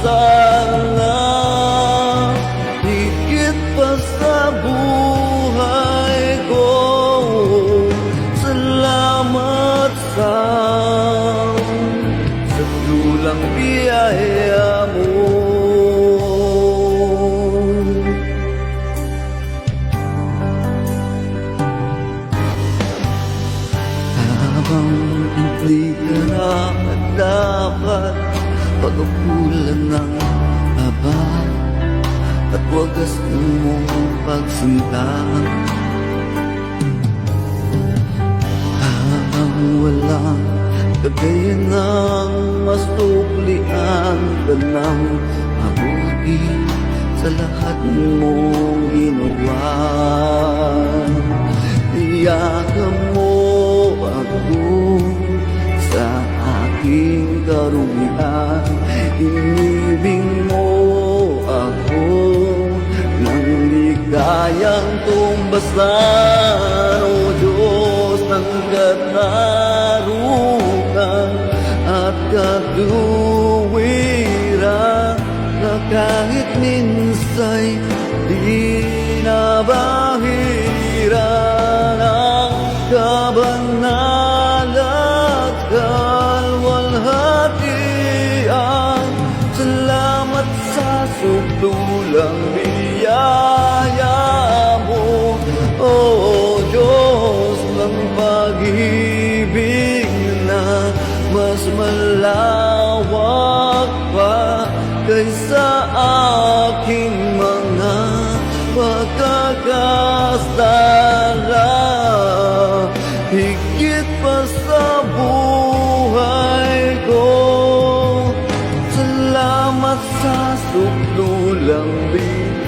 sana, higit pa sa buhay ko. Salamat sa dulang biyaya mo. Habang hindi ka na dapat pagkukulan ng aba at wagas mong pagsinta. Habang walang kagayanang mas tuklian ka ng mabuti sa lahat mong ginawa. Iyakan mo ako sa aking karumian, inibig mo ako nang di kayang tumbasan. O Diyos ng katarukan at katuwiran, na kahit minsa'y di nabahiran ang kabanalan, kalwalhatian. Salamat sa sukdulang biyaya mo, O Diyos ng pag-ibig na mas malawak pa kaysa aking mga pagkakasala. Higit pa sa buhay ko, salamat sa sukdulang biyaya